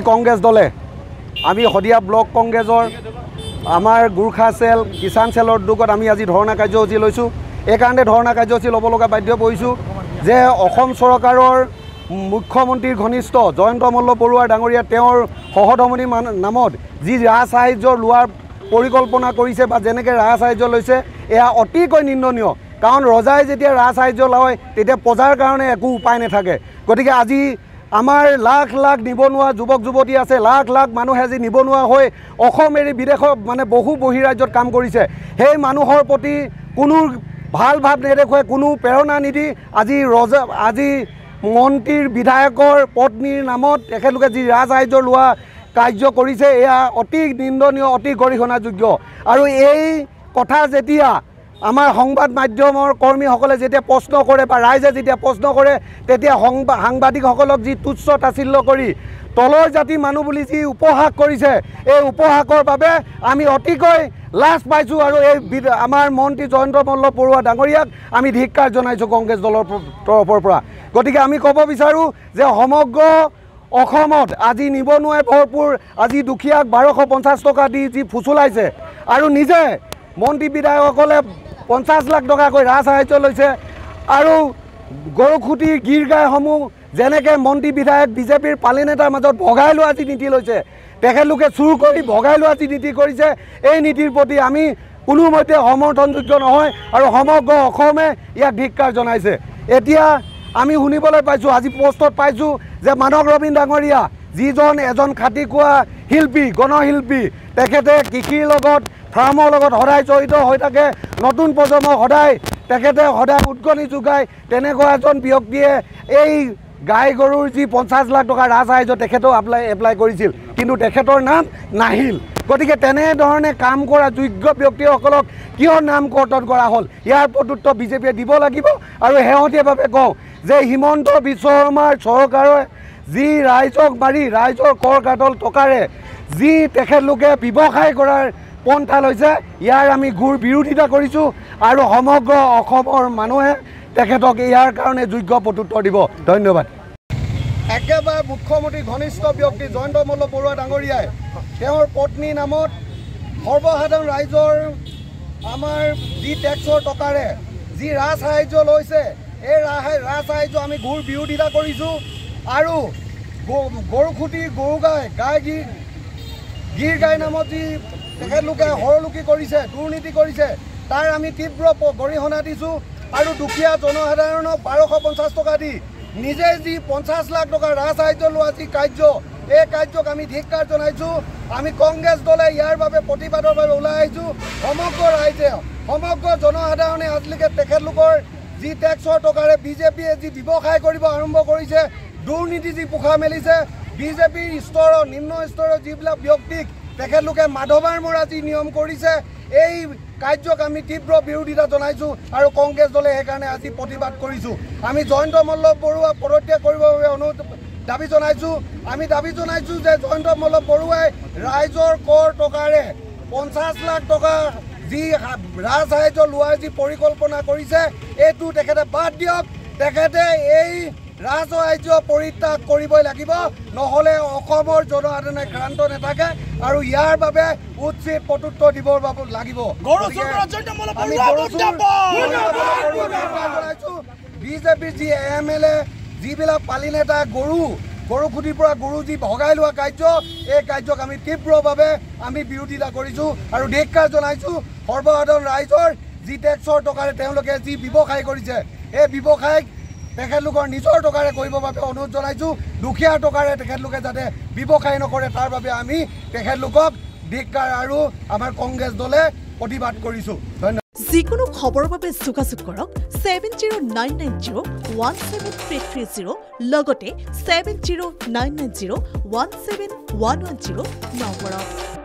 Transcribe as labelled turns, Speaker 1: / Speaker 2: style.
Speaker 1: কংগ্ৰেছ দলে আমি শদিয়া ব্লক কংগ্ৰেছৰ আমাৰ গুৰ্খা চেল কিষাণ চেলৰ উদ্যোগত আমি আজি ধৰ্ণা কাৰ্যসূচী লৈছোঁ। এইকাৰণে ধৰ্ণা কাৰ্যসূচী ল'ব লগা বাধ্য পৰিছোঁ যে অসম চৰকাৰৰ মুখ্যমন্ত্ৰীৰ ঘনিষ্ঠ জয়ন্ত মল্ল বৰুৱা ডাঙৰীয়া তেওঁৰ সহধমনী নামত যি ৰাজ সাহায্য লোৱাৰ পৰিকল্পনা কৰিছে বা যেনেকৈ ৰাজ সাহায্য লৈছে এয়া অতিকৈ নিন্দনীয়। কাৰণ ৰজাই যেতিয়া ৰাজ সাহায্য লয় তেতিয়া প্ৰজাৰ কাৰণে একো উপায় নাথাকে। গতিকে আজি আমাৰ লাখ লাখ নিবনুৱা যুৱক যুৱতী আছে, লাখ লাখ মানুহে আজি নিবনুৱা হৈ অসম এৰি বিদেশত বহু বহিৰাজ্যত কাম কৰিছে। সেই মানুহৰ প্ৰতি কোনো ভাল ভাৱ নেদেখুৱাই, কোনো প্ৰেৰণা নিদি আজি মন্ত্ৰীৰ বিধায়কৰ পত্নীৰ নামত তেখেতলোকে যি ৰাজ সাহায্য লোৱা কাৰ্য কৰিছে এয়া অতি নিন্দনীয়, অতি গৰিহণাযোগ্য। আৰু এই কথা যেতিয়া আমাৰ সংবাদ মাধ্যমৰ কৰ্মীসকলে যেতিয়া প্ৰশ্ন কৰে বা ৰাইজে যেতিয়া প্ৰশ্ন কৰে তেতিয়া সাংবাদিকসকলক যি তুচ্ছ তাচ্ছিল্য কৰি তলৰ জাতি মানুহ বুলি যি উপহাস কৰিছে এই উপহাসৰ বাবে আমি অতিকৈ লাজ পাইছোঁ। আৰু এই আমাৰ মন্ত্ৰী জয়ন্ত মল্ল বৰুৱা ডাঙৰীয়াক আমি ধিক্কাৰ জনাইছোঁ কংগ্ৰেছ দলৰ তৰফৰ পৰা। গতিকে আমি ক'ব বিচাৰোঁ যে সমগ্ৰ অসমত আজি নিবনুৱাই ভৰপূৰ, আজি দুখীয়াক 1250 টকা দি যি ফুচুলাইছে আৰু নিজে মন্ত্ৰী বিধায়কসকলে 50 লাখ টকাকৈ ৰাজ সাহায্য লৈছে। আৰু গৰুখুটিৰ গীৰ গাইসমূহ যেনেকৈ মন্ত্ৰী বিধায়ক বিজেপিৰ পালি নেতাৰ মাজত ভগাই লোৱা যি নীতি লৈছে, তেখেতলোকে চুৰ কৰি ভগাই লোৱা যি নীতি কৰিছে এই নীতিৰ প্ৰতি আমি কোনোমতে সমৰ্থনযোগ্য নহয় আৰু সমগ্ৰ অসমে ইয়াক ধিক্কাৰ জনাইছে। এতিয়া আমি শুনিবলৈ পাইছোঁ, আজি পোষ্টত পাইছোঁ যে মানৱ ৰবীন ডাঙৰীয়া যিজন এজন খাটি খোৱা শিল্পী, গণশিল্পী, তেখেতে কৃষিৰ লগত ফাৰ্মৰ লগত সদায় জড়িত হৈ থাকে, নতুন প্ৰজন্মক তেখেতে সদায় উদগনি যোগায়। তেনেকুৱা এজন ব্যক্তিয়ে এই গাই গৰুৰ যি 50 লাখ টকা ৰাজ সাহায্য তেখেতেও এপ্লাই কৰিছিল, কিন্তু তেখেতৰ নাম নাহিল। গতিকে তেনেধৰণে কাম কৰা যোগ্য ব্যক্তিসকলক কিয় নাম কৰ্তন কৰা হ'ল ইয়াৰ প্ৰত্যুত্তৰ বিজেপিয়ে দিব লাগিব। আৰু শেহতীয়াভাৱে কওঁ যে হিমন্ত বিশ্ব শৰ্মাৰ চৰকাৰে যি ৰাইজক মাৰি ৰাইজৰ কৰ কাটল টকাৰে যি তেখেতলোকে ব্যৱসায় কৰাৰ পন্থা লৈছে ইয়াৰ আমি ঘোৰ বিৰোধিতা কৰিছোঁ আৰু সমগ্ৰ অসমৰ মানুহে তেখেতক ইয়াৰ কাৰণে যোগ্য প্ৰত্যুত্তৰ দিব। ধন্যবাদ। একেবাৰে মুখ্যমন্ত্ৰীৰ ঘনিষ্ঠ ব্যক্তি জয়ন্ত মল্ল বৰুৱা ডাঙৰীয়াই তেওঁৰ পত্নীৰ নামত সৰ্বসাধাৰণ ৰাইজৰ আমাৰ যি টেক্সৰ টকাৰে যি ৰাজ সাহায্য লৈছে এই ৰাজ সাহায্য আমি ঘোৰ বিৰোধিতা কৰিছোঁ। আৰু গৰুখুটি গৰু গাই গীৰ গাই নামত যি তেখেতলোকে হৰলুকি কৰিছে, দুৰ্নীতি কৰিছে তাৰ আমি তীব্ৰ গৰিহণা দিছোঁ। আৰু দুখীয়া জনসাধাৰণক 1250 টকা দি নিজে যি 50 লাখ টকা ৰাজ সাহায্য লোৱা যি কাৰ্য এই কাৰ্যক আমি ধিক্কাৰ জনাইছোঁ। আমি কংগ্ৰেছ দলে ইয়াৰ বাবে প্ৰতিবাদৰ বাবে ওলাই আহিছোঁ। সমগ্ৰ ৰাইজে সমগ্ৰ জনসাধাৰণে আজিলৈকে তেখেতলোকৰ যি টেক্সৰ টকাৰে বিজেপিয়ে যি ব্যৱসায় কৰিব আৰম্ভ কৰিছে, দুৰ্নীতি যি পোখা মেলিছে, বিজেপিৰ স্তৰৰ নিম্ন স্তৰৰ যিবিলাক ব্যক্তিক তেখেতলোকে মাধবাৰ মৰা যি নিয়ম কৰিছে এই কাৰ্যক আমি তীব্ৰ বিৰোধিতা জনাইছোঁ। আৰু কংগ্ৰেছ দলে সেইকাৰণে আজি প্ৰতিবাদ কৰিছোঁ। আমি জয়ন্ত মল্ল বৰুৱা পদত্যাগ কৰিবৰ বাবে দাবী জনাইছোঁ। আমি দাবী জনাইছোঁ যে জয়ন্ত মল্ল বৰুৱাই ৰাইজৰ কৰ টকাৰে 50 লাখ টকা যি ৰাজ সাহায্য লোৱাৰ যি পৰিকল্পনা কৰিছে এইটো তেখেতে বাদ দিয়ক। তেখেতে এই ৰাজ সাহায্য পৰিত্যাগ কৰিবই লাগিব, নহ'লে অসমৰ জনসাধাৰণে ক্ষান্ত নাথাকে আৰু ইয়াৰ বাবে উচিত প্ৰত্যুত্তৰ দিবৰ বাবে লাগিব। বিজেপিৰ যি MLA যিবিলাক পালি নেতা গৰুখুটিৰ পৰা গৰু যি ভগাই লোৱা কাৰ্য এই কাৰ্যক আমি তীব্ৰভাৱে আমি বিৰোধিতা কৰিছোঁ আৰু ধিক্কাৰ জনাইছোঁ। সৰ্বসাধাৰণ ৰাইজৰ যি টেক্সৰ টকাৰে তেওঁলোকে যি ব্যৱসায় কৰিছে এই ব্যৱসায়ক তেখেতলোকৰ নিজৰ টকাৰে কৰিবৰ বাবে অনুৰোধ জনাইছোঁ। দুখীয়াৰ টকাৰে তেখেতলোকে যাতে ব্যৱসায় নকৰে তাৰ বাবে আমি তেখেতলোকক ধিক্কাৰ আৰু আমাৰ কংগ্ৰেছ দলে প্ৰতিবাদ কৰিছোঁ। ধন্যবাদ।
Speaker 2: যিকোনো খবৰৰ বাবে যোগাযোগ কৰক 7099017330 লগতে 7099017110 নম্বৰত।